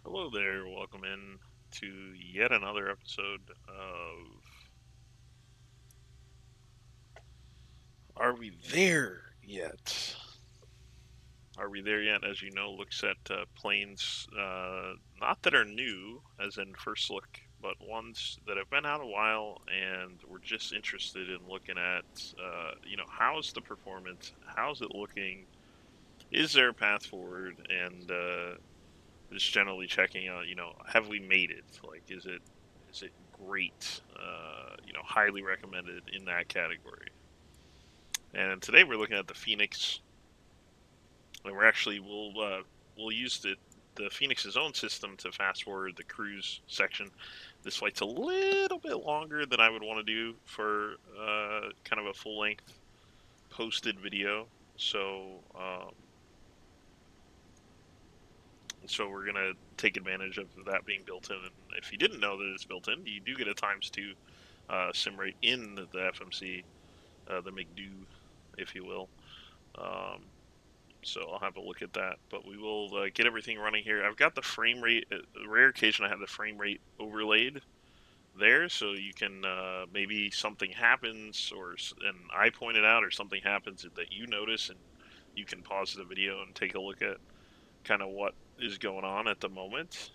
Hello there, welcome in to yet another episode of Are We There Yet? Are We There Yet, as you know, looks at planes not that are new, as in first look, but ones that have been out a while and we're just interested in looking at, how's the performance, how's it looking, is there a path forward, and just generally checking out, have we made it? Like, is it great? Highly recommended in that category. And today we're looking at the Fenix, and we'll use the Phoenix's own system to fast forward the cruise section. This flight's a little bit longer than I would want to do for kind of a full length posted video. So we're gonna take advantage of that being built in. And if you didn't know that it's built in, you do get a ×2 sim rate in the FMC, the McDo, if you will. Um, so I'll have a look at that. But we will get everything running here. I've got the frame rate. A rare occasion I have the frame rate overlaid there, so you can maybe something happens, and I point it out, or something happens that you notice, and you can pause the video and take a look at kind of what is going on at the moment.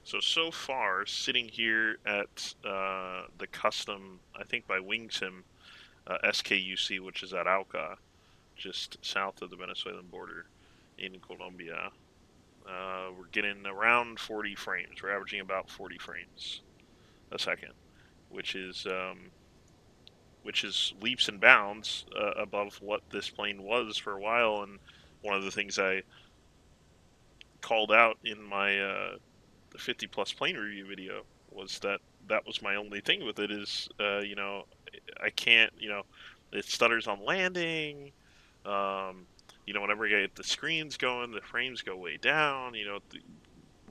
So far, sitting here at the custom, I think by WingSim, SKUC, which is at Auca, just south of the Venezuelan border in Colombia, we're getting around 40 frames. We're averaging about 40 frames a second, which is leaps and bounds above what this plane was for a while. And one of the things I called out in my the 50 plus plane review video was that was my only thing with it is I can't, it stutters on landing. um, Whenever I get the screens going, the frames go way down.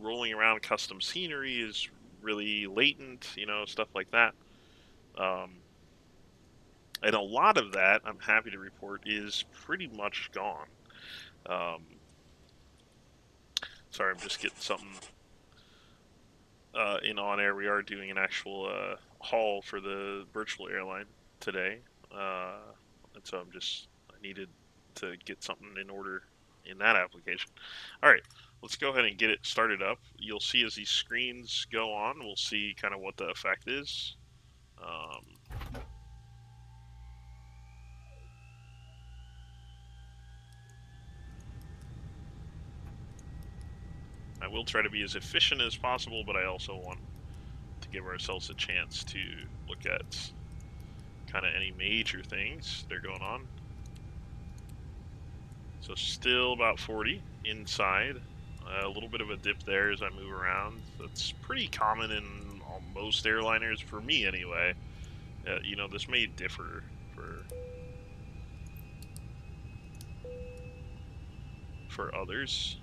Rolling around custom scenery is really latent, stuff like that. um, and a lot of that, I'm happy to report, is pretty much gone. um, Sorry, I'm just getting something in on air. We are doing an actual haul for the virtual airline today, uh, and so I needed to get something in order in that application. All right, let's go ahead and get it started up. You'll see as these screens go on, we'll see kind of what the effect is. Um, I will try to be as efficient as possible, but I also want to give ourselves a chance to look at kind of any major things that are going on. So still about 40 inside. A little bit of a dip there as I move around. That's pretty common in most airliners, for me anyway. This may differ for others.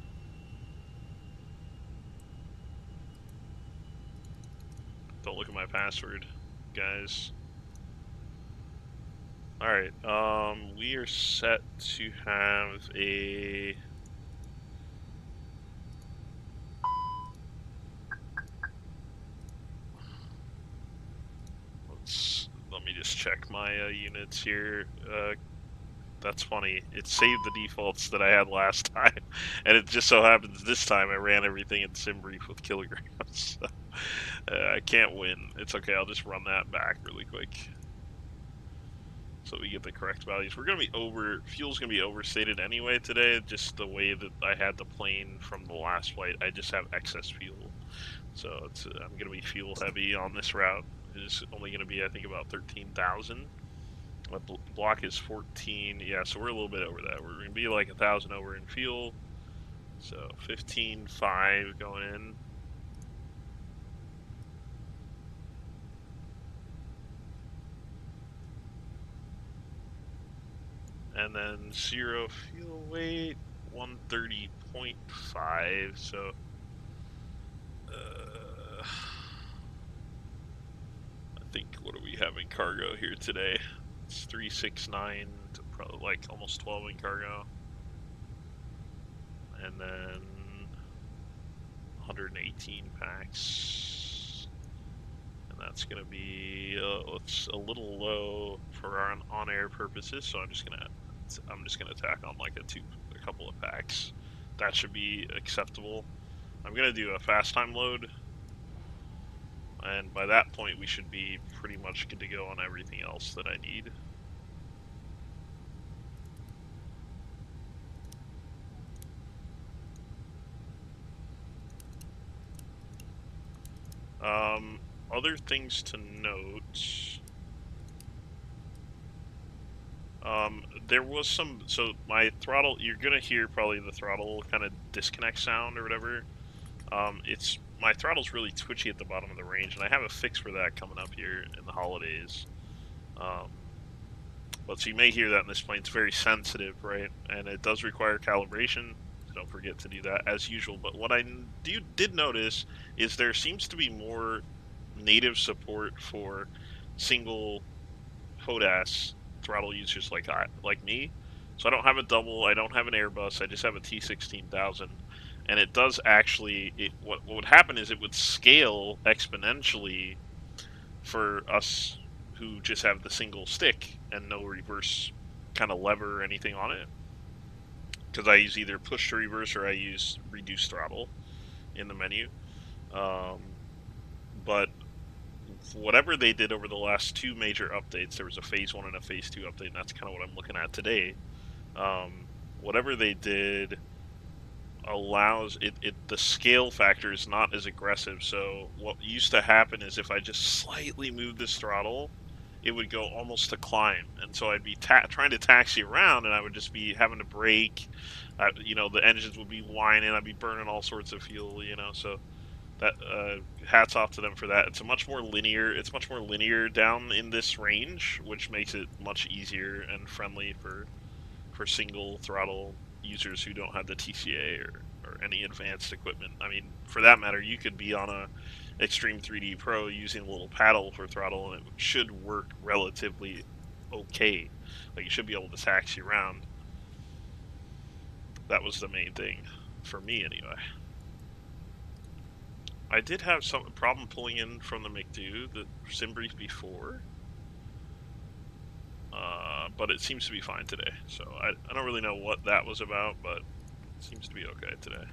Don't look at my password, guys. All right, we are set to have a. Let me just check my units here. That's funny. It saved the defaults that I had last time, and it just so happens this time I ran everything in SimBrief with kilograms. So, I can't win. It's okay. I'll just run that back really quick, so we get the correct values. We're gonna be fuel's gonna be overstated anyway today. Just the way that I had the plane from the last flight, I just have excess fuel, so I'm gonna be fuel heavy on this route. It's only gonna be, I think, about 13,000. My block is 14. Yeah, so we're a little bit over that. We're gonna be like 1,000 over in fuel. So 15.5 going in. And then 0 fuel weight, 130.5. So I think, what are we having cargo here today? It's 369 to probably like almost 12 in cargo. And then 118 packs. And that's going to be it's a little low for our on-air purposes, so I'm just gonna tack on like a couple of packs. That should be acceptable. I'm gonna do a fast time load, and by that point we should be pretty much good to go on everything else that I need. Other things to note. There was some, so my throttle, you're gonna hear probably the throttle kind of disconnect sound or whatever. My throttle's really twitchy at the bottom of the range, and I have a fix for that coming up here in the holidays. But so you may hear that in this plane. It's very sensitive, right? And it does require calibration. So don't forget to do that as usual. But what I did notice is there seems to be more native support for single PODAS throttle users like me. So I don't have a double, I don't have an Airbus, I just have a T16,000. And it does actually, what would happen is it would scale exponentially for us who just have the single stick and no reverse kind of lever or anything on it. Because I use either push to reverse or I use reduce throttle in the menu. But whatever they did over the last two major updates, there was a phase 1 and a phase 2 update, and that's kind of what I'm looking at today. Whatever they did allows the scale factor is not as aggressive. So what used to happen is if I just slightly move this throttle, it would go almost to climb, and so I'd be trying to taxi around, and I would just be having to brake. The engines would be whining. I'd be burning all sorts of fuel. So that hats off to them for that. It's much more linear down in this range, which makes it much easier and friendly for single throttle users who don't have the TCA or any advanced equipment. I mean, for that matter, you could be on a Extreme 3D Pro using a little paddle for throttle, and it should work relatively okay. Like, you should be able to taxi around. That was the main thing for me anyway. I did have some problem pulling in from the McDo, the sim brief before, but it seems to be fine today. So I don't really know what that was about, but it seems to be okay today.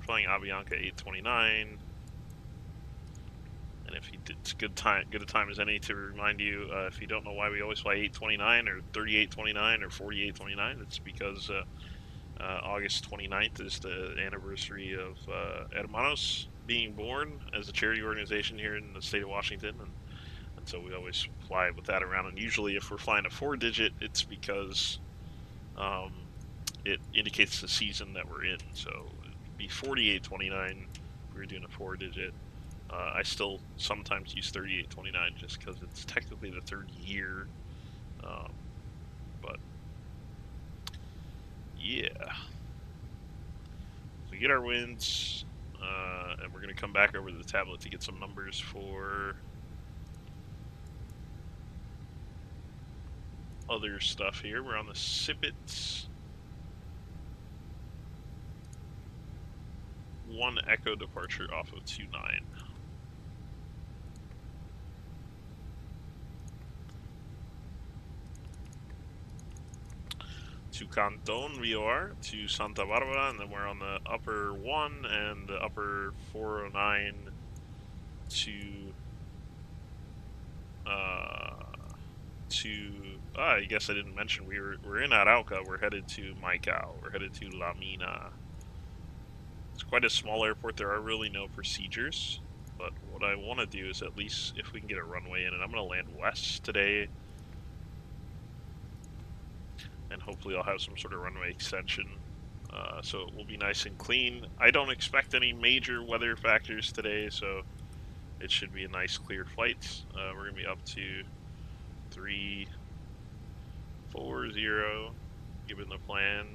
Flying Avianca 829, and if it's good a time as any to remind you, if you don't know why we always fly 829 or 3829 or 4829, it's because August 29th is the anniversary of Hermanos being born as a charity organization here in the state of Washington, and so we always fly with that around. And usually if we're flying a 4-digit, it's because it indicates the season that we're in. So it'd be 4829 if we were doing a 4-digit. I still sometimes use 3829 just because it's technically the third year, but yeah. We get our wins, and we're going to come back over to the tablet to get some numbers for other stuff here. We're on the Sipit. 1 Echo departure off of 29. To Canton we are, to Santa Barbara, and then we're on the upper 1 and the upper 409 I guess I didn't mention we're in Arauca. We're headed to Maicao. We're headed to La Mina. It's quite a small airport. There are really no procedures, but what I want to do is at least if we can get a runway in, and I'm going to land west today, and hopefully I'll have some sort of runway extension, so it will be nice and clean. I don't expect any major weather factors today, so it should be a nice clear flight. We're going to be up to 340, given the plan.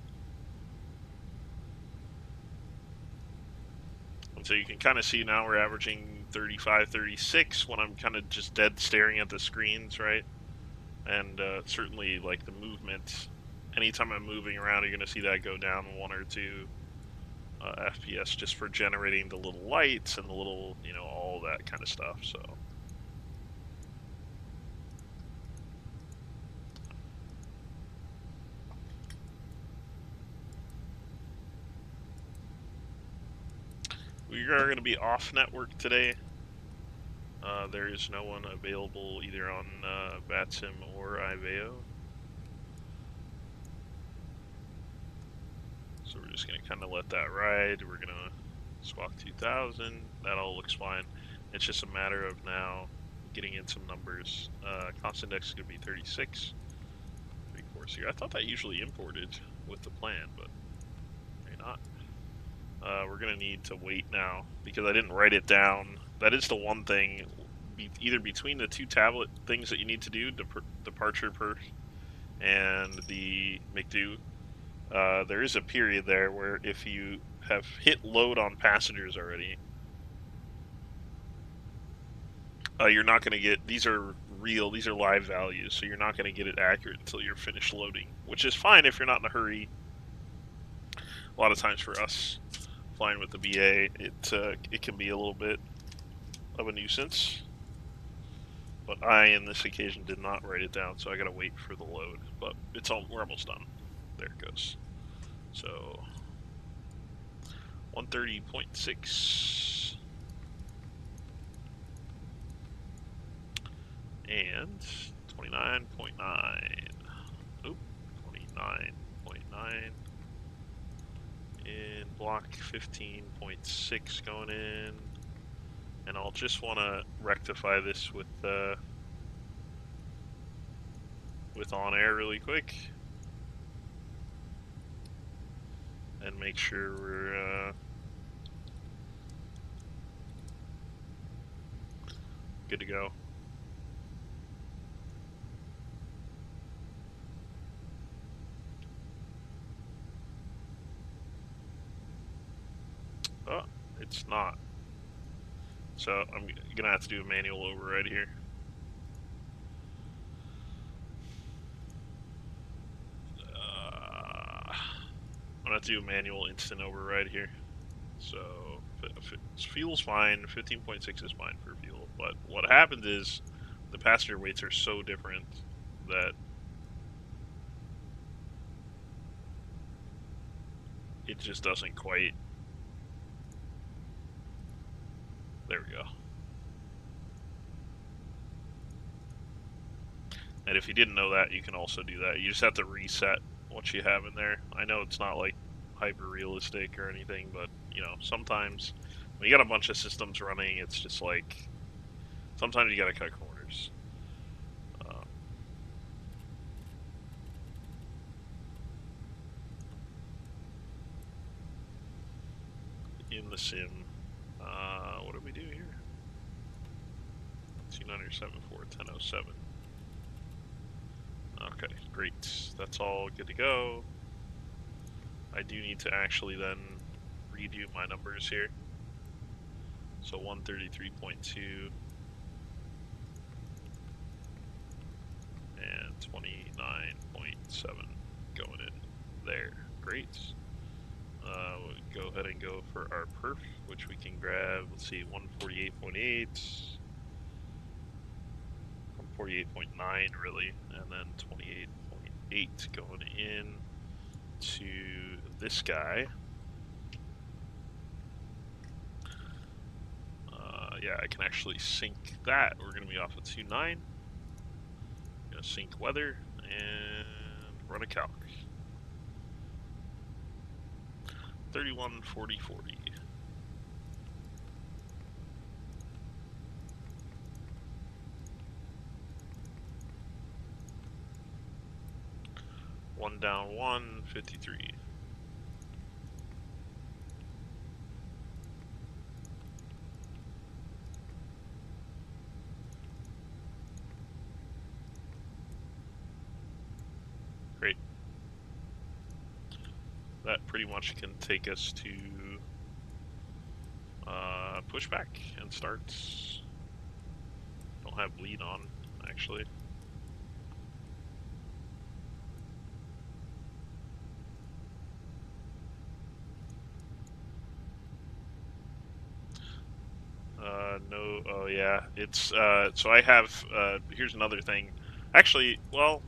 And so you can kind of see now we're averaging 35, 36 when I'm kind of just dead staring at the screens, right? And certainly like the movement, anytime I'm moving around, you're going to see that go down 1 or 2. FPS just for generating the little lights and the little, you know, all that kind of stuff. So we are going to be off network today. There is no one available either on VATSIM or IVEO. So we're just going to kind of let that ride. We're going to squawk 2000. That all looks fine. It's just a matter of now getting in some numbers. Cost index is going to be 36. 340. I thought that usually imported with the plan, but maybe not. We're going to need to wait now because I didn't write it down. That is the one thing, either between the two tablet things that you need to do, departure per and the McDo, there is a period there where if you have hit load on passengers already, you're not going to get, these are real, these are live values, so you're not going to get it accurate until you're finished loading, which is fine if you're not in a hurry. A lot of times for us flying with the BA, it can be a little bit of a nuisance. But I, in this occasion, did not write it down, so I gotta wait for the load. But we're almost done. There it goes. So 130.6 and 29.9. Oop, 29.9 in block 15.6 going in. And I'll just want to rectify this with on air really quick and make sure we're good to go. Oh, it's not. So I'm gonna have to do a manual override here. I'm gonna have to do a manual instant override here. So fuel's fine. 15.6 is fine for fuel. But what happens is the passenger weights are so different that it just doesn't quite. There we go. And if you didn't know that, you can also do that. You just have to reset what you have in there. I know it's not like hyper realistic or anything, but you know, sometimes when you got a bunch of systems running, it's just like sometimes you gotta cut corners. In the sim, what do we do here? 2974 1007. Okay, great. That's all good to go. I do need to actually then redo my numbers here. So 133.2 and 29.7 going in there. Great. We'll go ahead and go for our perf, which we can grab, let's see, 148.8, 148.9 really, and then 28.8 going in to this guy. Yeah, I can actually sync that. We're going to be off of 2.9. Going to sync weather and run a calc. 31, 40, 40. One down, 1, 53. Great. That pretty much can take us to pushback and starts. Don't have bleed on, actually. Oh yeah, it's so I have here's another thing. Actually, well,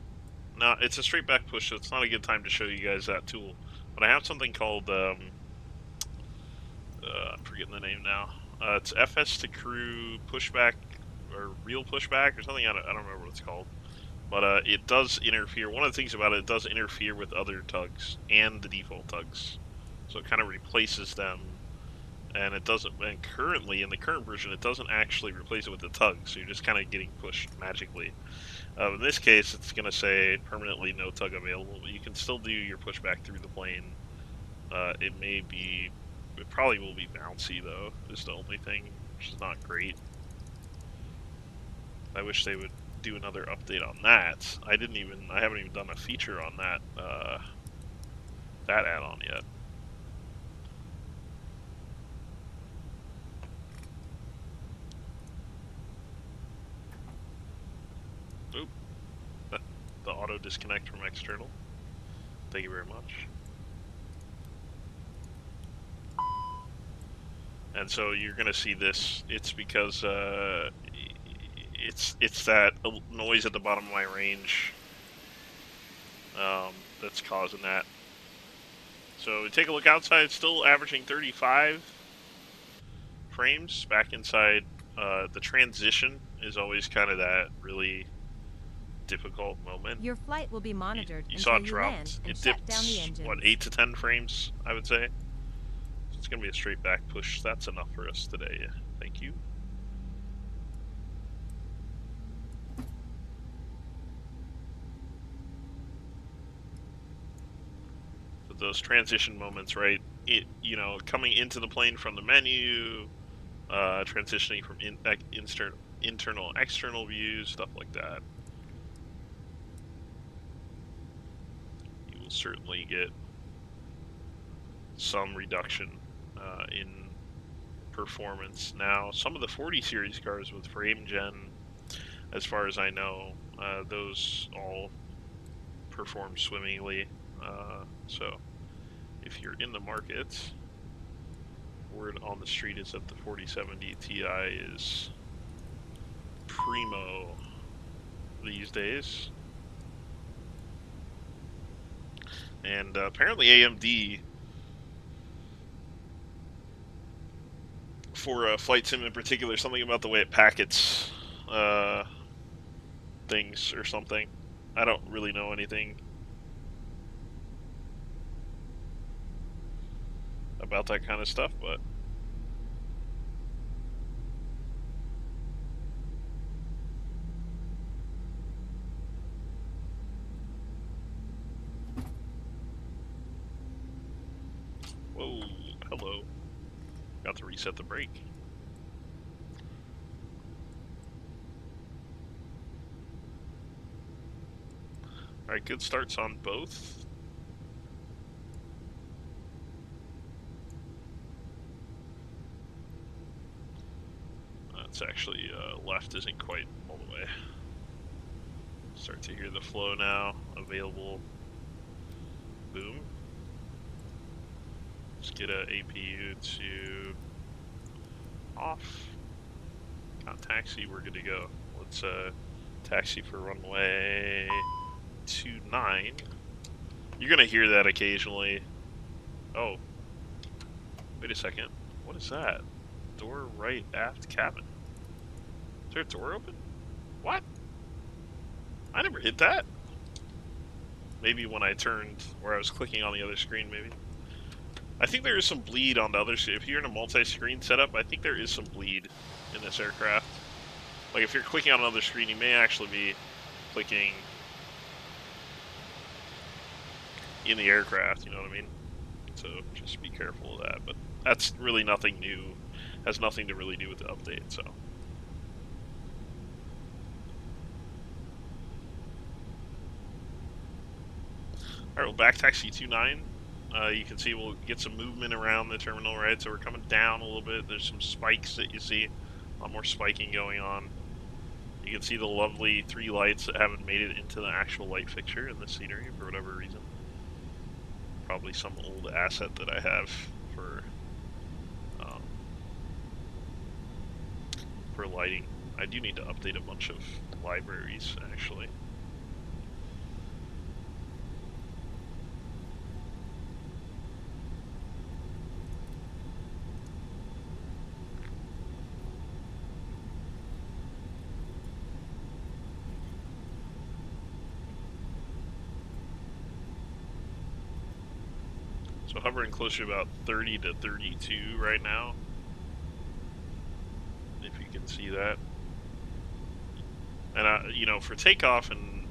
no, it's a straight back push, so it's not a good time to show you guys that tool. But I have something called I'm forgetting the name now. It's FS to crew pushback or real pushback or something. I don't remember what it's called. But it does interfere. One of the things about it, it does interfere with other tugs and the default tugs, so it kind of replaces them. And it doesn't. And currently, in the current version, it doesn't actually replace it with the tug, so you're just kind of getting pushed magically. In this case, it's going to say permanently no tug available, but you can still do your pushback through the plane. It probably will be bouncy though, is the only thing, which is not great. I wish they would do another update on that. I haven't even done a feature on that, that add-on yet. Oop, the auto disconnect from external. Thank you very much. And so you're gonna see this. It's because it's that noise at the bottom of my range that's causing that. So take a look outside. It's still averaging 35 frames back inside. The transition is always kind of that really difficult moment. Your flight will be monitored You saw until it you land dropped. and It shut dipped, down the engines. what, 8 to 10 frames, I would say. So it's going to be a straight back push. That's enough for us today. Thank you. But those transition moments, right? Coming into the plane from the menu, transitioning from internal, external views, stuff like that. You will certainly get some reduction in performance. Now, some of the 40 series cars with frame gen, as far as I know, those all perform swimmingly. So, if you're in the market, word on the street is that the 4070 Ti is primo these days. And apparently AMD, for Flight Sim in particular, something about the way it packets things or something. I don't really know anything about that kind of stuff, but whoa, hello. Got to reset the brake. Alright, good starts on both. It's actually left isn't quite all the way. Start to hear the flow now. Available. Boom. Let's get a APU to off. Got taxi, we're good to go. Let's taxi for runway 29. You're gonna hear that occasionally. Oh, wait a second. What is that? Door right aft cabin. Is there a door open? What? I never hit that. Maybe when I turned, where I was clicking on the other screen, maybe. I think there is some bleed on the other side. If you're in a multi-screen setup, I think there is some bleed in this aircraft. Like if you're clicking on another screen, you may actually be clicking in the aircraft, you know what I mean? So just be careful of that. But that's really nothing new. Has nothing to really do with the update, so. Alright, well, back taxi 29. You can see we'll get some movement around the terminal, right? So we're coming down a little bit. There's some spikes that you see. A lot more spiking going on. You can see the lovely 3 lights that haven't made it into the actual light fixture in the scenery for whatever reason. Probably some old asset that I have for for lighting. I do need to update a bunch of libraries, actually. So hovering closer to about 30 to 32 right now, if you can see that. And you know, for takeoff and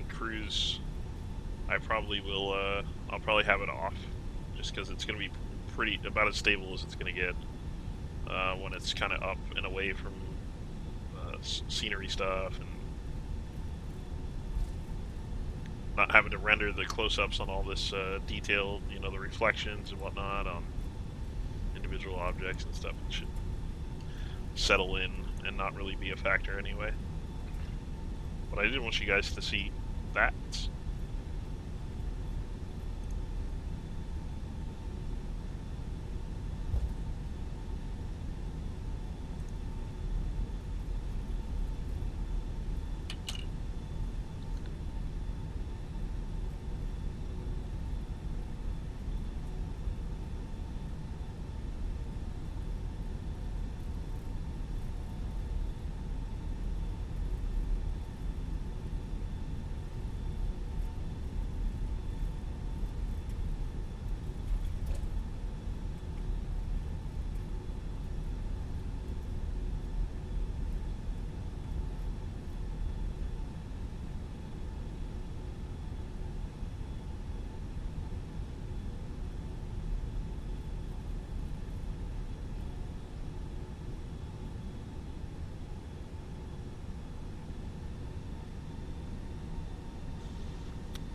cruise, I probably will. I'll probably have it off, just because it's going to be about as stable as it's going to get when it's kind of up and away from scenery stuff and not having to render the close-ups on all this detailed, you know, the reflections and whatnot on individual objects and stuff. It should settle in and not really be a factor anyway. But I did want you guys to see that.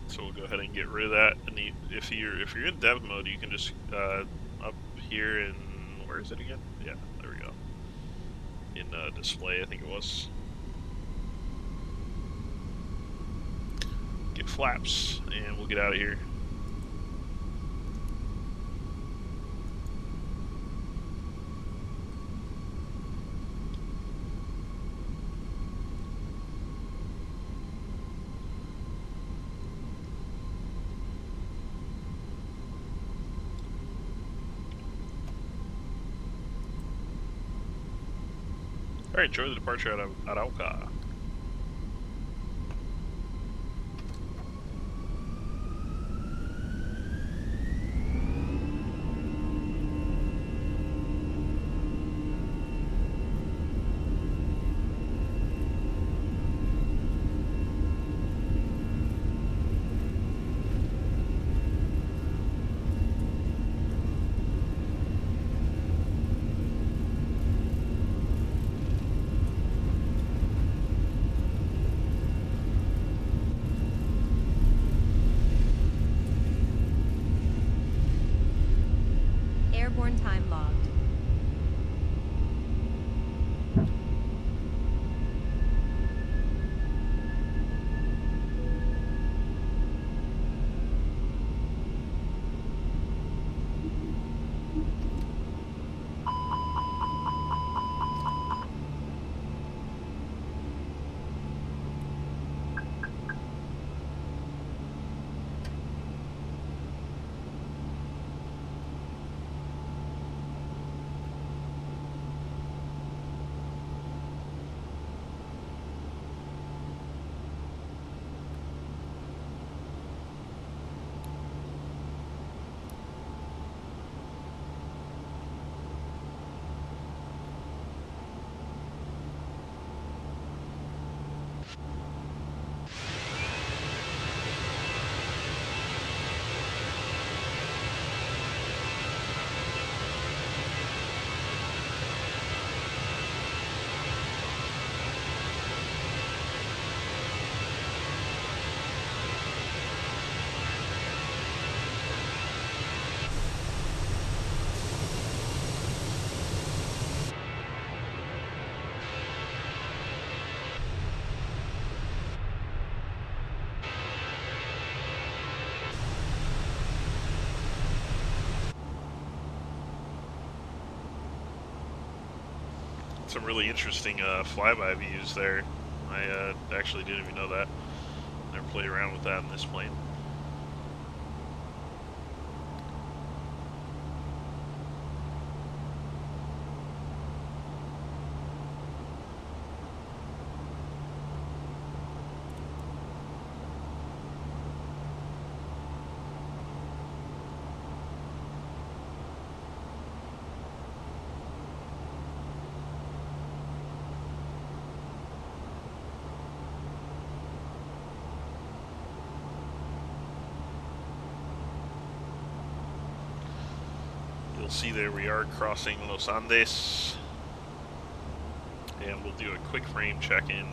So we'll go ahead and get rid of that. And if you're in dev mode, you can just up here in, where is it again? Yeah, there we go. In display, I think it was. Get flaps, and we'll get out of here. Alright, enjoy the departure out of Arauca. Airborne time logged. some really interesting flyby views there. I actually didn't even know that. Never played around with that in this plane. You'll see there we are crossing Los Andes. And we'll do a quick frame check-in.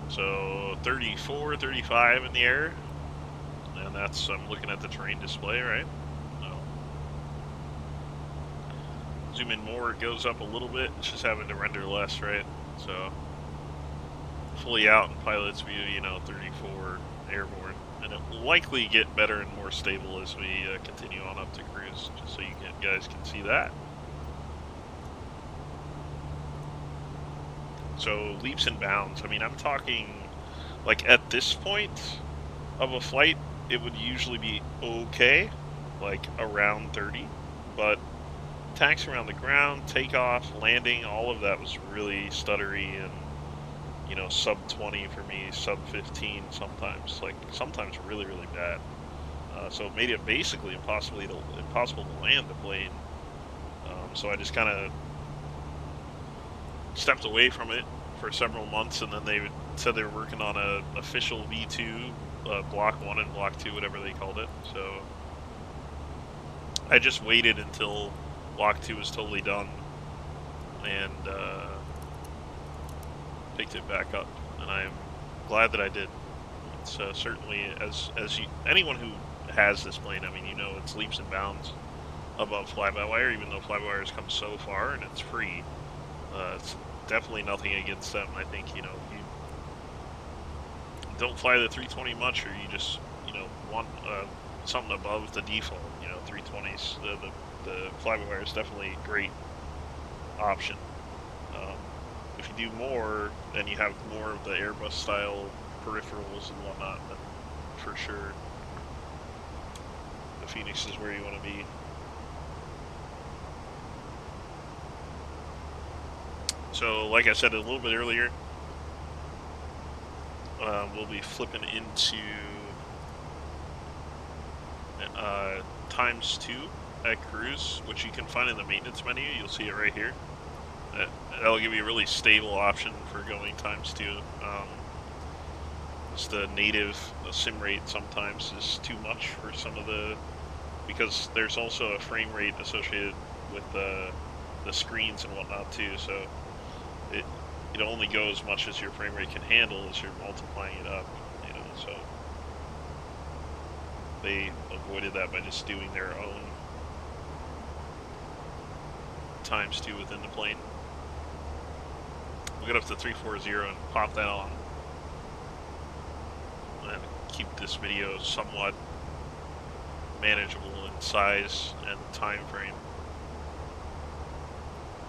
So 34, 35 in the air. And that's, I'm looking at the terrain display, right? So, zoom in more, it goes up a little bit. It's just having to render less, right? So, fully out in pilot's view, you know, 34 airborne. And it will likely get better and more stable as we continue on up to cruise, just so you guys can see that. So leaps and bounds. I mean, I'm talking, like at this point of a flight, it would usually be okay, like around 30, but taxi around the ground, takeoff, landing, all of that was really stuttery and, you know, sub 20 for me, sub 15 sometimes, like sometimes really, really bad. So it made it basically impossible to land the plane. So I just kind of stepped away from it for several months, and then they said they were working on a official V2, Block 1 and Block 2, whatever they called it. So I just waited until Block 2 was totally done and picked it back up, and I'm glad that I did. It's certainly, as anyone who has this plane, I mean, you know, it's leaps and bounds above fly-by-wire, even though fly-by-wire has come so far and it's free. It's definitely nothing against them. I think, you know, you don't fly the 320 much, or you just, you know, want something above the default, you know, 320s. The fly-by-wire is definitely a great option. If you do more, and you have more of the Airbus style peripherals and whatnot, then for sure the Fenix is where you want to be. So, like I said a little bit earlier, we'll be flipping into ×2 at cruise, which you can find in the maintenance menu. You'll see it right here. That'll give you a really stable option for going ×2. It's the native sim rate sometimes is too much for some of the, because there's also a frame rate associated with the screens and whatnot too. So it only goes as much as your frame rate can handle as you're multiplying it up, you know. So they avoided that by just doing their own ×2 within the plane. We'll get up to 340 and pop that on, and keep this video somewhat manageable in size and time frame.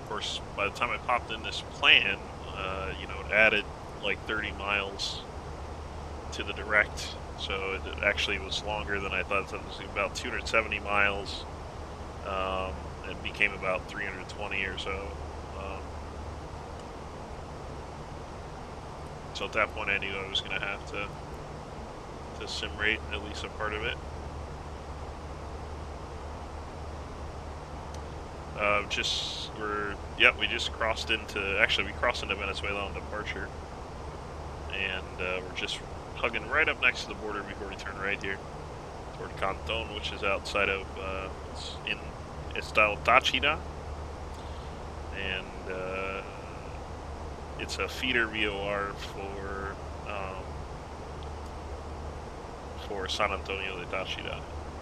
Of course, by the time I popped in this plan, you know, it added like 30 miles to the direct, so it actually was longer than I thought. So it was about 270 miles. It became about 320 or so. So at that point, I knew I was going to have to sim rate at least a part of it. We just crossed into, actually we crossed into Venezuela on departure, and we're just hugging right up next to the border before we turn right here toward Canton, which is outside of, it's in Estado Táchira, and it's a feeder VOR for San Antonio de Táchira,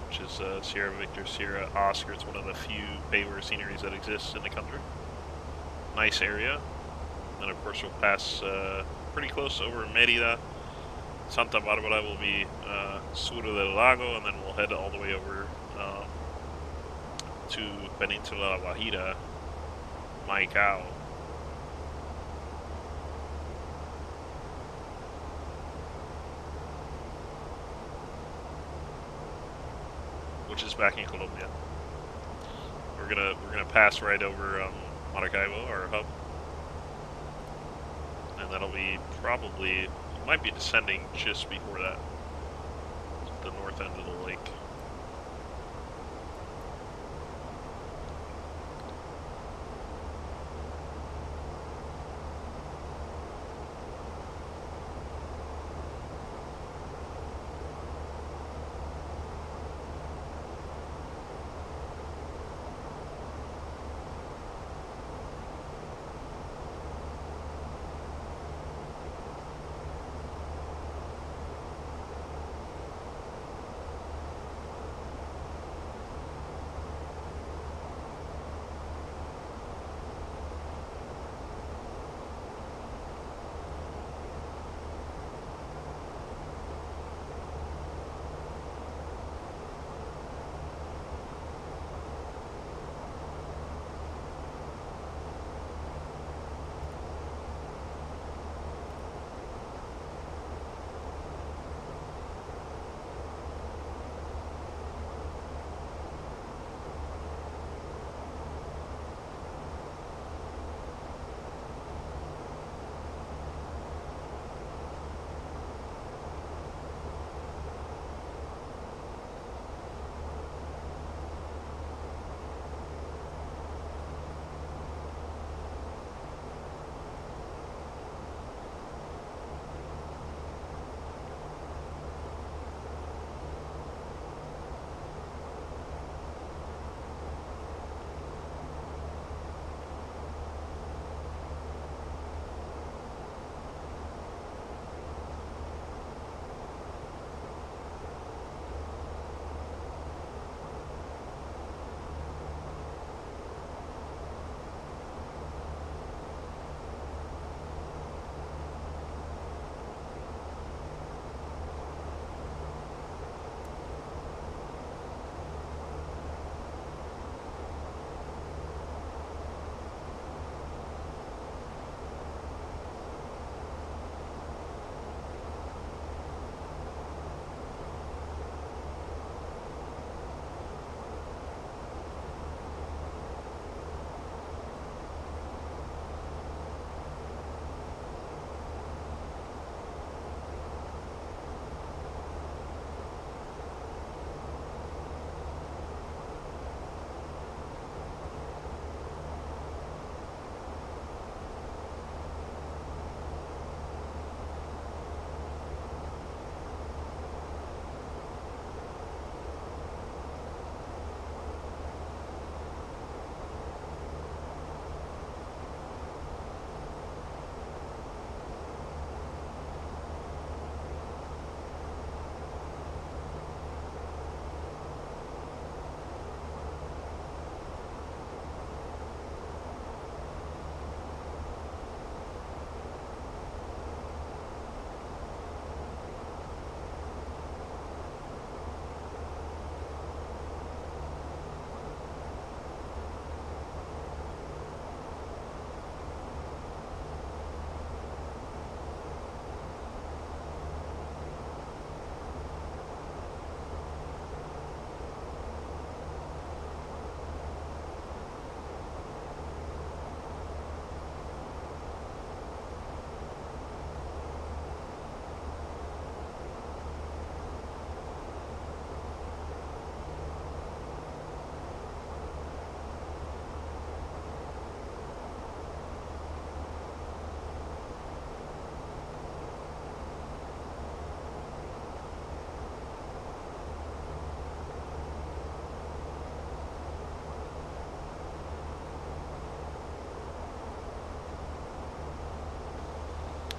which is Sierra Victor Sierra Oscar. It's one of the few paver sceneries that exists in the country. Nice area. And of course we'll pass pretty close over Merida. Santa Barbara will be Sur del Lago, and then we'll head all the way over to Peninsula Guajira, Maicao. Which is back in Colombia. We're gonna pass right over Maracaibo, our hub, and that'll be probably, it might be descending just before that, the north end of the lake.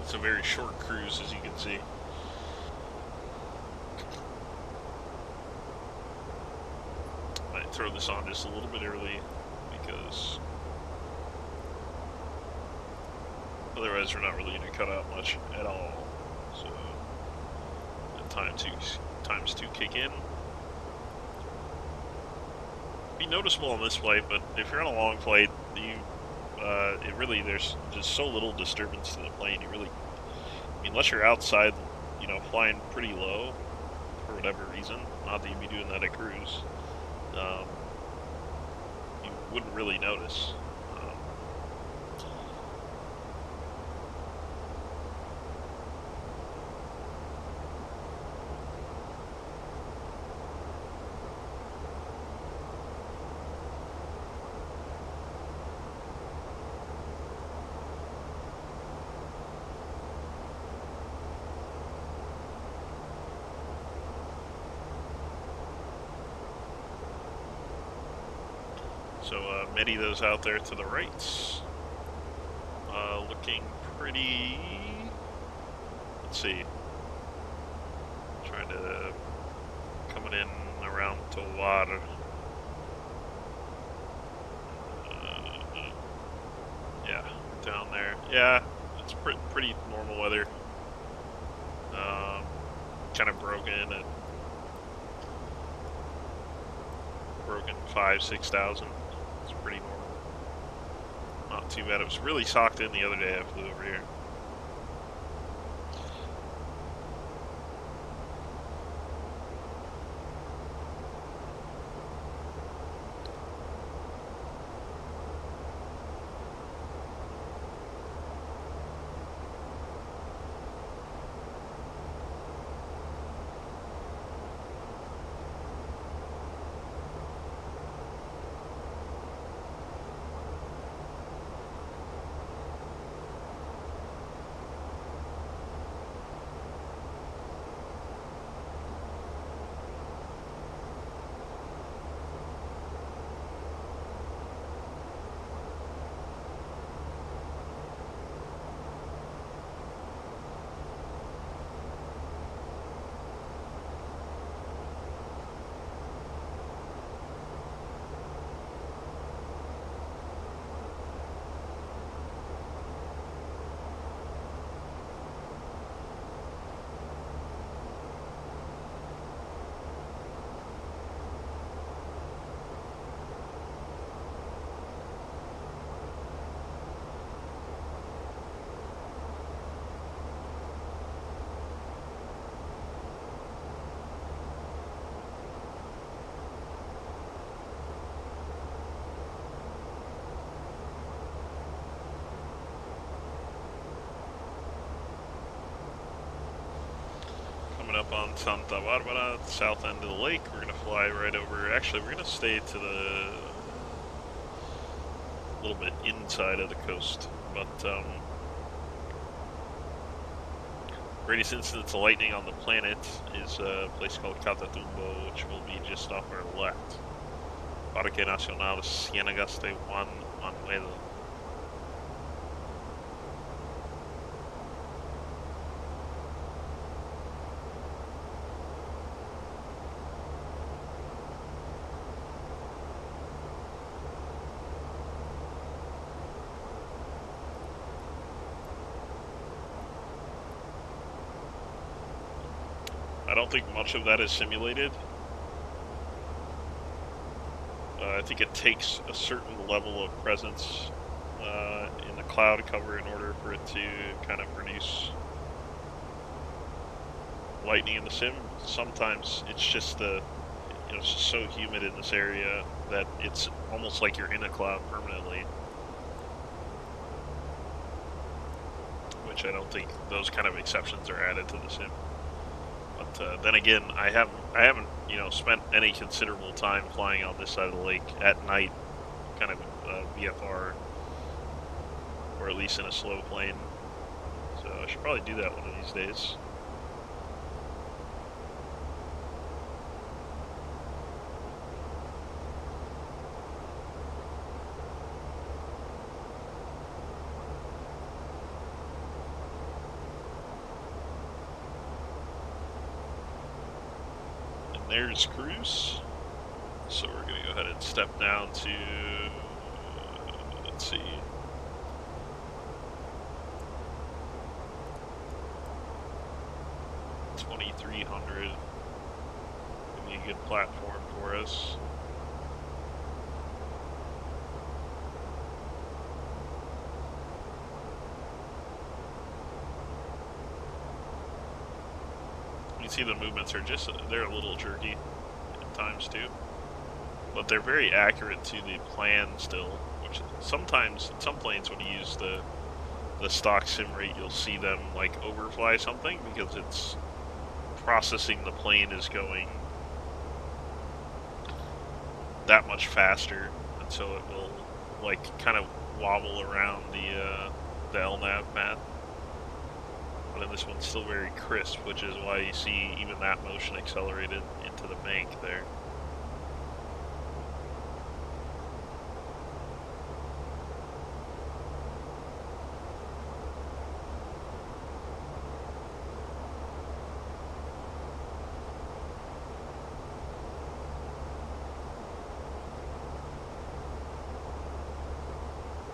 It's a very short cruise, as you can see. Might throw this on just a little bit early because otherwise we're not really going to cut out much at all. So times two kick in. be noticeable on this flight, but if you're on a long flight, it really, there's just so little disturbance to the plane. You really, I mean, unless you're outside, flying pretty low for whatever reason, not that you'd be doing that at cruise, um, you wouldn't really notice. So many of those out there to the right, looking pretty. Let's see, trying to coming in around Towar. Yeah, down there. Yeah, it's pretty normal weather. Kind of broken 5,000-6,000. It's pretty normal. Not too bad. It was really socked in the other day I flew over here. Up on Santa Barbara, south end of the lake. We're gonna fly right over. Actually, we're gonna stay to the little bit inside of the coast, but greatest instance of lightning on the planet is a place called Catatumbo, which will be just off our left. Parque Nacional Ciénagas de Juan Manuel. I don't think much of that is simulated. I think it takes a certain level of presence in the cloud cover in order for it to kind of produce lightning in the sim. Sometimes it's just it's just so humid in this area that it's almost like you're in a cloud permanently. Which I don't think those kind of exceptions are added to the sim. But then again, I haven't spent any considerable time flying on this side of the lake at night, kind of VFR, or at least in a slow plane. So I should probably do that one of these days. There's cruise. So we're going to go ahead and step down to, let's see, 2,300. Give me a good platform for us. see the movements are just, they're a little jerky at times too. But they're very accurate to the plan still, which sometimes, in some planes when you use the stock sim rate, you'll see them like overfly something because it's processing the plane is going that much faster, and so it will like kind of wobble around the LNAV path. But in this one's still very crisp, which is why you see even that motion accelerated into the bank there.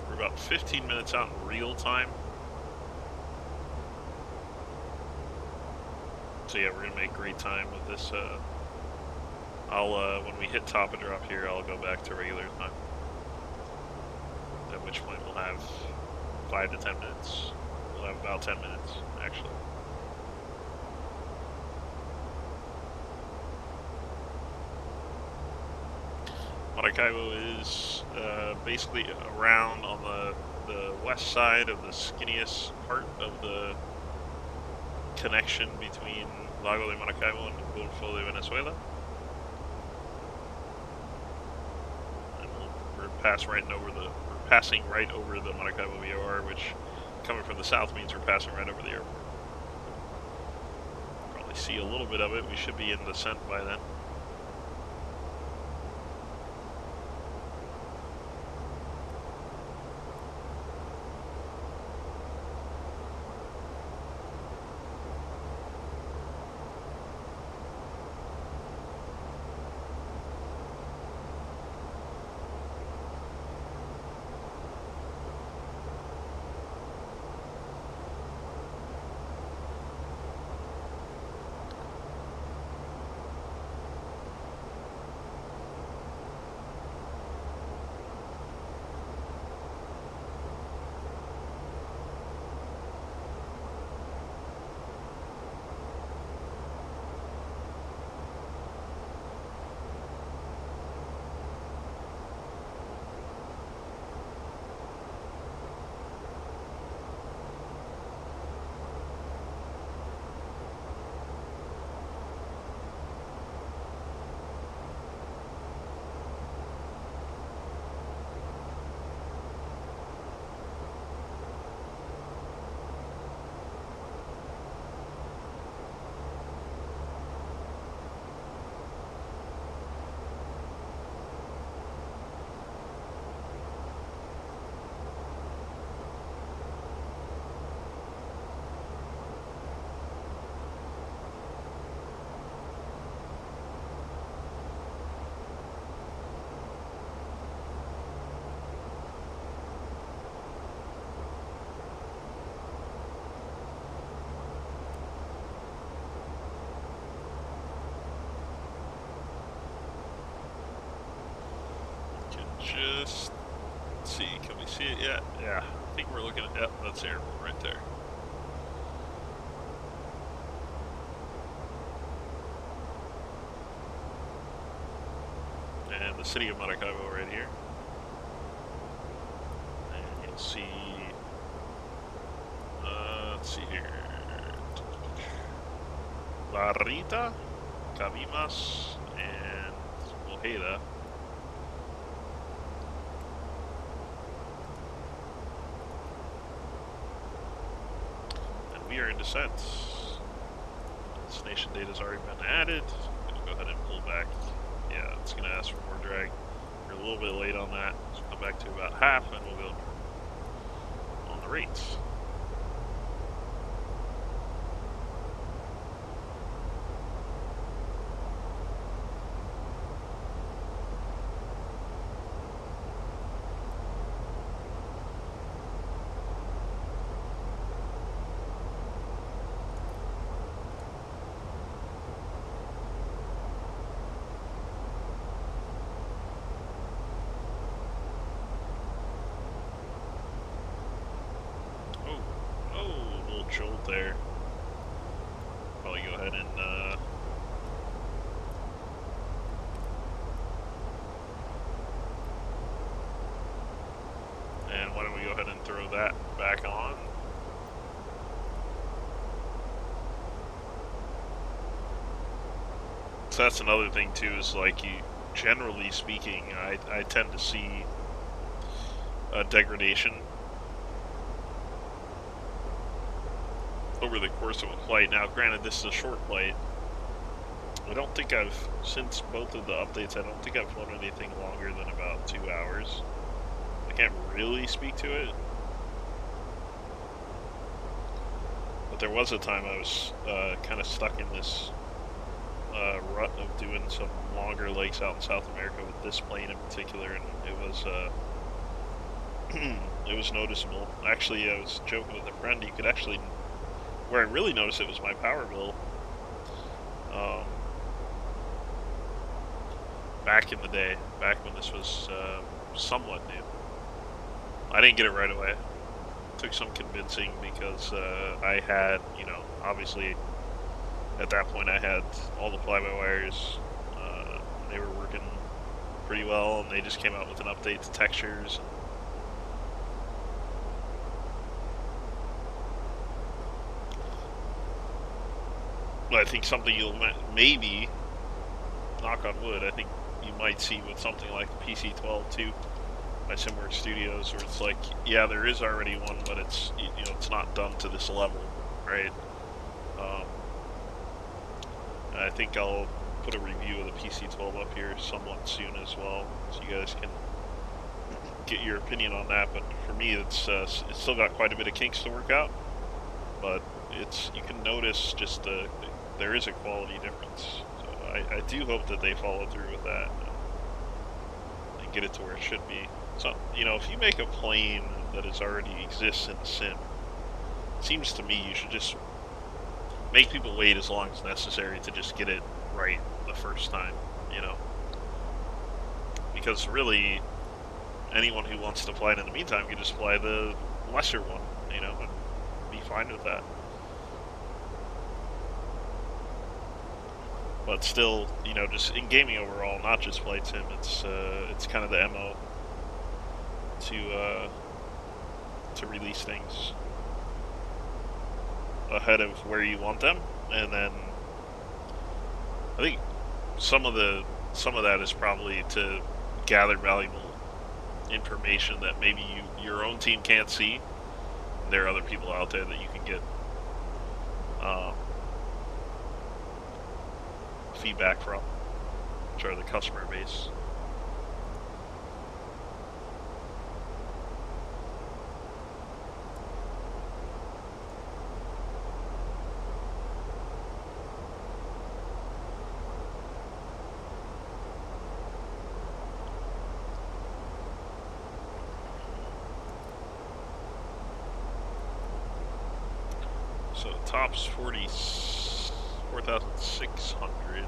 We're about 15 minutes out in real time. So yeah, we're gonna make great time with this. When we hit top and drop here, I'll go back to regular time. At which point we'll have 5 to 10 minutes. We'll have about 10 minutes, actually. Maracaibo is basically around on the west side of the skinniest part of the connection between Lago de Maracaibo and Golfo de Venezuela. And we're passing right over the Maracaibo VOR, which coming from the south means we're passing right over the airport. Probably see a little bit of it. We should be in descent by then. Just see, can we see it yet? Yeah, I think we're looking at, yep, that's the airport right there. And the city of Maracaibo right here. And you'll see, let's see here. Barrita, Cabimas, and Ojeda. We are in descent. Destination data has already been added. I'm gonna go ahead and pull back. Yeah, it's gonna ask for more drag. We're a little bit late on that. So come back to about half and we'll go on the rates. Jolt there. Probably go ahead and ahead and throw that back on. So that's another thing too, is like, generally speaking, I tend to see a degradation over the course of a flight. Now, granted, this is a short flight. I don't think since both of the updates, I don't think I've flown anything longer than about 2 hours. I can't really speak to it. But there was a time I was kind of stuck in this rut of doing some longer lakes out in South America with this plane in particular, and it was noticeable. Actually, I was joking with a friend, you could actually, where I really noticed it was my power bill. Back in the day, back when this was somewhat new. I didn't get it right away. It took some convincing because I had, obviously at that point I had all the fly-by-wires. They were working pretty well, and they just came out with an update to textures. But I think something you'll maybe, knock on wood, I think you might see with something like the PC-12 too, by SimWorks Studios, where it's like, yeah, there is already one, but it's, it's not done to this level, right? I think I'll put a review of the PC-12 up here somewhat soon as well, so you guys can get your opinion on that. But for me, it's still got quite a bit of kinks to work out, but you can notice just there is a quality difference. So I do hope that they follow through with that and get it to where it should be. So, if you make a plane that already exists in the sim, it seems to me you should just make people wait as long as necessary to just get it right the first time, because really anyone who wants to fly it in the meantime can just fly the lesser one, and be fine with that. But still, just in gaming overall, not just flight sim, it's kind of the MO to release things ahead of where you want them, and then I think some of that is probably to gather valuable information that maybe your own team can't see. There are other people out there that you can get feedback from, which are the customer base. So top's 4,600.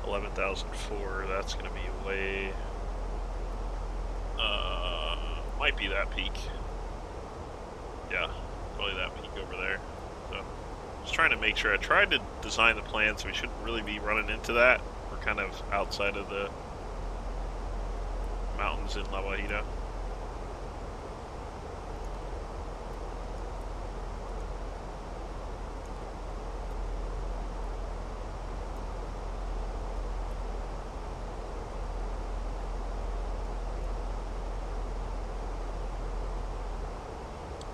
$11,004. That's gonna be way. Might be that peak. Yeah, probably that peak over there. So, just trying to make sure. I tried to design the plan so we shouldn't really be running into that. We're kind of outside of the mountains in La Guajira.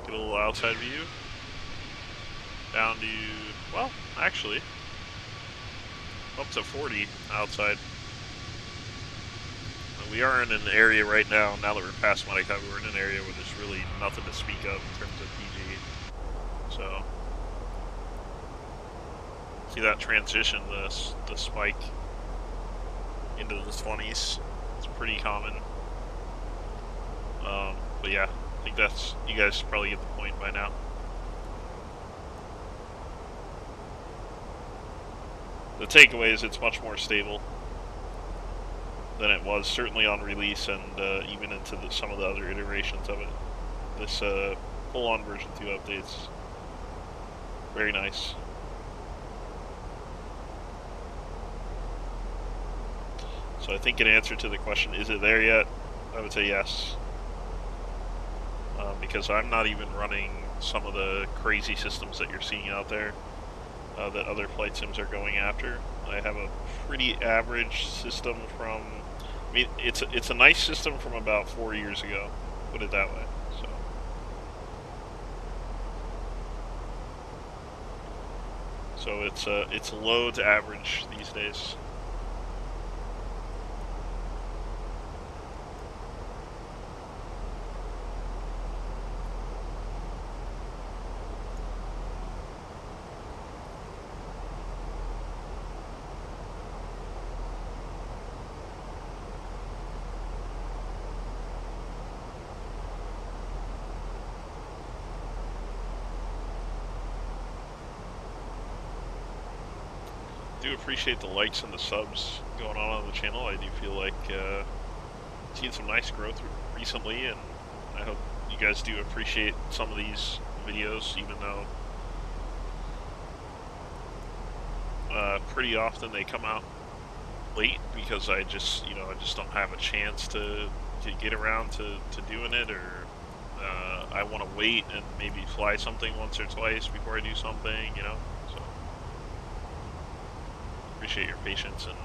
Get a little outside view. Down to, well, actually, up to 40 outside. We are in an area right now that we're past Maracaibo, we're in an area where there's really nothing to speak of in terms of PG. So, see that transition, the spike into the 20s. It's pretty common. But yeah, I think you guys probably get the point by now. The takeaway is it's much more stable than it was, certainly on release, and even into some of the other iterations of it. This full-on version 2 updates, very nice. So I think in answer to the question, is it there yet? I would say yes. Because I'm not even running some of the crazy systems that you're seeing out there that other flight sims are going after. I have a pretty average system from, I mean, it's a nice system from about 4 years ago, put it that way. So it's low to average these days. Do appreciate the likes and the subs going on the channel. I do feel like seen some nice growth recently, and I hope you guys do appreciate some of these videos, even though pretty often they come out late because I just don't have a chance to get around to doing it, or I want to wait and maybe fly something once or twice before I do something, so appreciate your patience and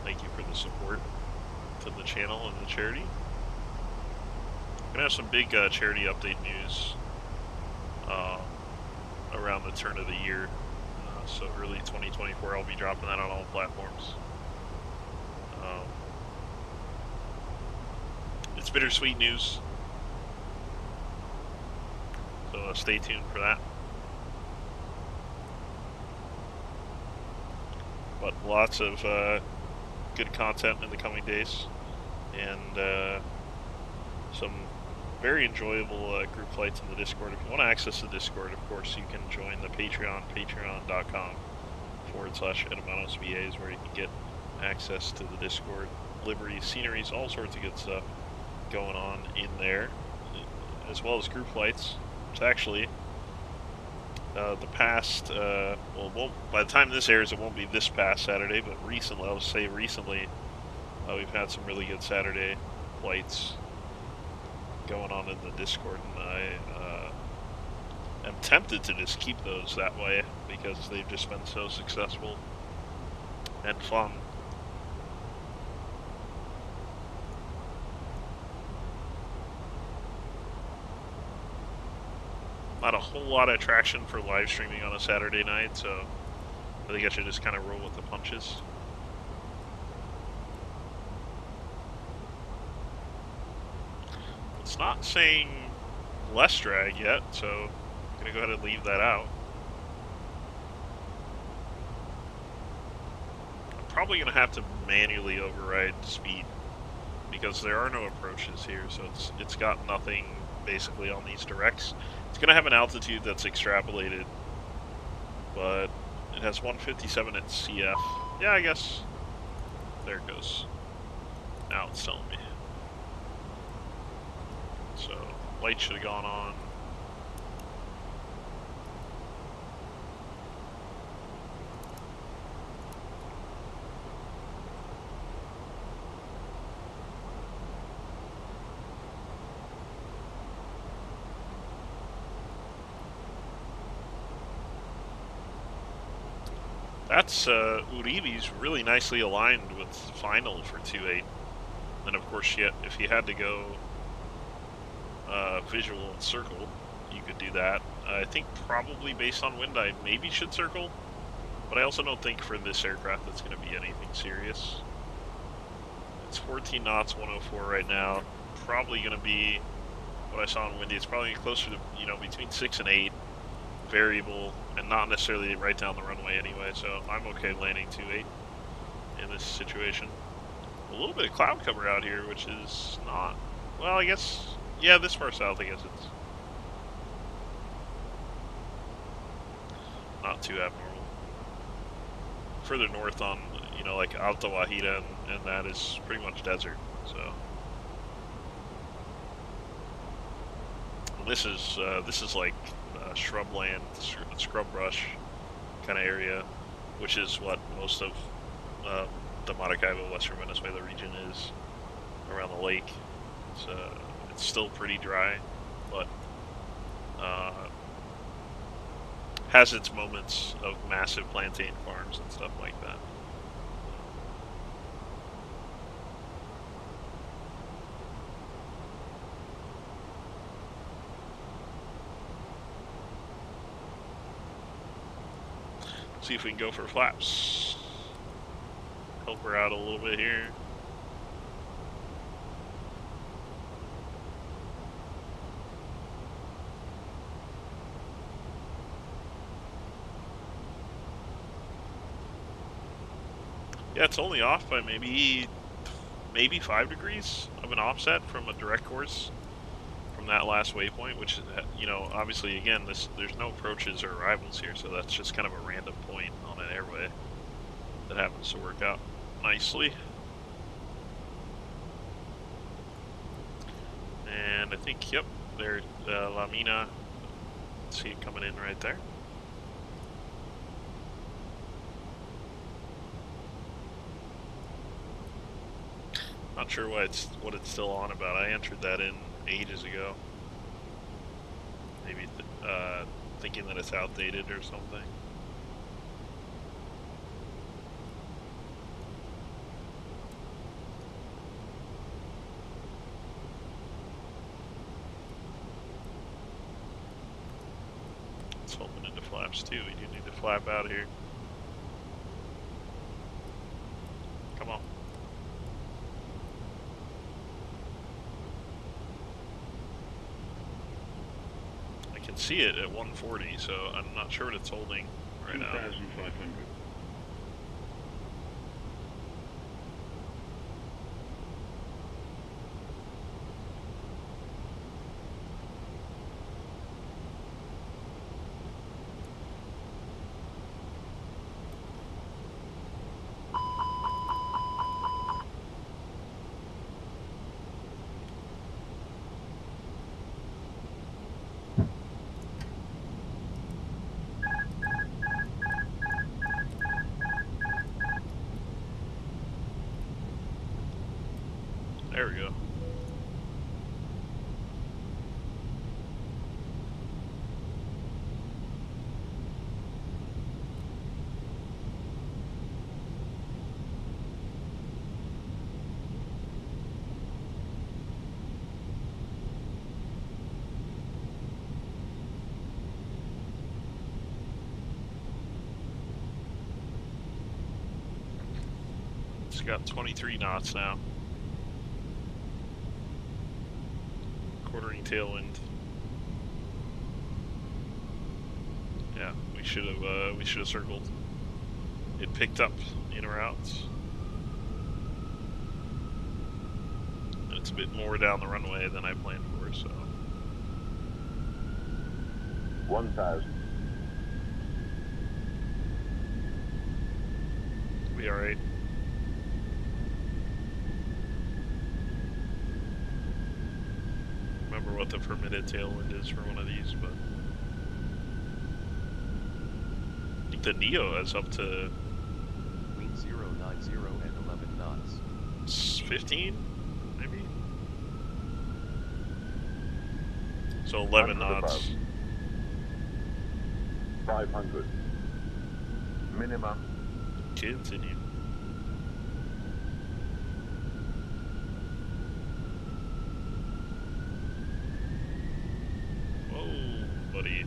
thank you for the support to the channel and the charity. We're gonna have some big charity update news around the turn of the year. So early 2024, I'll be dropping that on all platforms. It's bittersweet news, so stay tuned for that. But lots of good content in the coming days, and some very enjoyable group flights in the Discord. If you want to access the Discord, of course, you can join the Patreon, patreon.com/EdamanosVAs, where you can get access to the Discord, liveries, sceneries, all sorts of good stuff going on in there, as well as group flights. It's actually the past, well, by the time this airs, it won't be this past Saturday, but recently, I'll say recently, we've had some really good Saturday flights going on in the Discord, and I am tempted to just keep those that way because they've just been so successful and fun. Not a whole lot of traction for live streaming on a Saturday night, so I think I should just kind of roll with the punches. It's not saying less drag yet, so I'm going to go ahead and leave that out. I'm probably going to have to manually override speed because there are no approaches here, so it's got nothing basically on these directs. It's going to have an altitude that's extrapolated, but it has 157 at CF. Yeah, I guess. There it goes. Now it's telling me. So, light should have gone on. That's Uribe's really nicely aligned with final for 2.8. And of course, if you had to go visual and circle, you could do that. I think probably based on wind, I maybe should circle, but I also don't think for this aircraft it's going to be anything serious. It's 14 knots, 104 right now. Probably going to be what I saw in windy. It's probably closer to between 6 and 8. Variable, and not necessarily right down the runway anyway, so I'm okay landing 2.8 in this situation. A little bit of cloud cover out here, which is not, well, I guess, yeah, this far south, I guess it's not too abnormal. Further north on, like Alta Guajira and that is pretty much desert, so. This is like shrubland, scrub brush kind of area, which is what most of the Maracaibo, Western Venezuela region is around the lake. It's still pretty dry, but has its moments of massive plantain farms and stuff like that. See if we can go for flaps. Help her out a little bit here. Yeah, it's only off by maybe 5 degrees of an offset from a direct course from that last waypoint, which is, you know, obviously, again, there's no approaches or arrivals here, so that's just kind of a random point on an airway that happens to work out nicely. And I think, yep, there's La Mina. See it coming in right there. Not sure what it's still on about. I entered that in ages ago. Maybe thinking that it's outdated or something. It's open into flaps too. We do need to flap out here. Come on. I can see it at 140, so I'm not sure what it's holding right now. 2,500. There we go. It's got 23 knots now. Quartering tailwind. Yeah, we should have circled. It picked up in routes. It's a bit more down the runway than I planned for, so. 1,000. Be alright. Remember what the permitted tailwind is for one of these, but I think the Neo is up to Wind 090 and 11 knots. 15, maybe? So 11 knots. 500. Minimum. Continue. Whoa, buddy.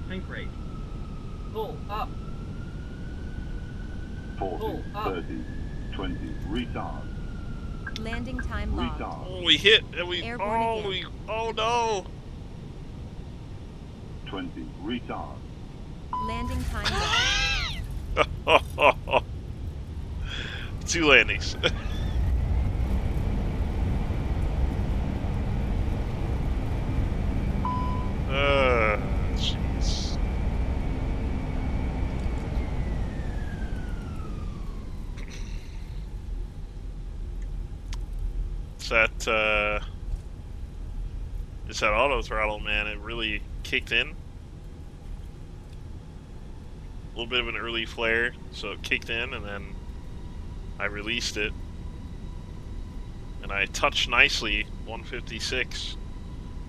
Tank rate. Pull up. 40, Pull up. 30, 20. Retard. Landing time logged. Retard. Oh, we hit and we. Airborne again. Oh no. 20. Retard. Landing time logged. Two landings. Jeez. Is that It's that auto throttle, man. It really kicked in. A little bit of an early flare, so it kicked in, and then I released it. And I touched nicely 156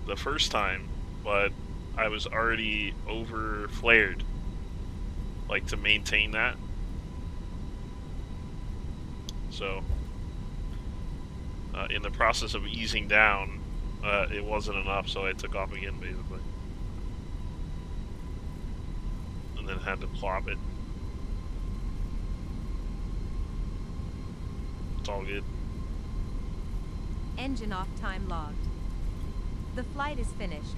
the first time, but I was already over flared, like, to maintain that. So, in the process of easing down, it wasn't enough, so I took off again, basically. And then had to plop it. It's all good. Engine off time logged. The flight is finished.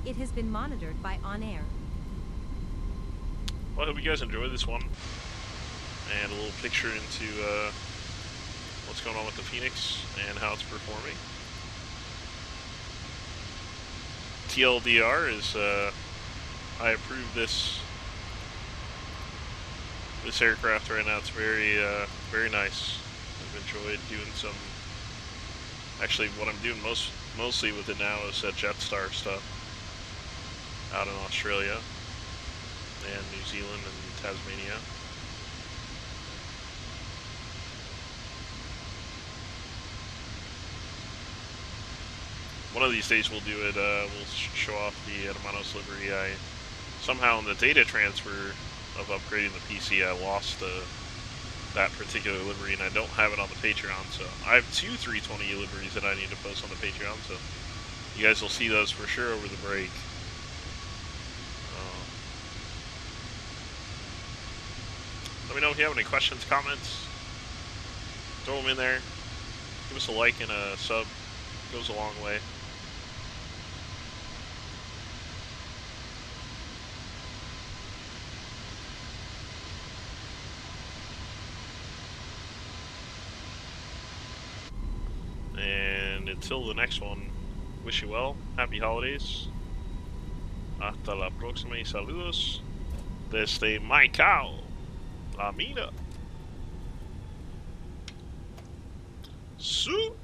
It has been monitored by On Air. Well, I hope you guys enjoyed this one. And a little picture into what's going on with the Fenix and how it's performing. TLDR is I approve this aircraft right now. It's very very nice. I've enjoyed doing some. Actually, what I'm doing mostly with it now is Jetstar stuff out in Australia and New Zealand and Tasmania. One of these days we'll do it, we'll show off the Hermanos livery. I somehow in the data transfer of upgrading the PC, I lost that particular livery, and I don't have it on the Patreon, so I have 2 320 liveries that I need to post on the Patreon, so you guys will see those for sure over the break. Let me know if you have any questions, comments. Throw them in there. Give us a like and a sub. It goes a long way. And until the next one, wish you well. Happy holidays. Hasta la próxima y saludos desde Macao, la mina. Su.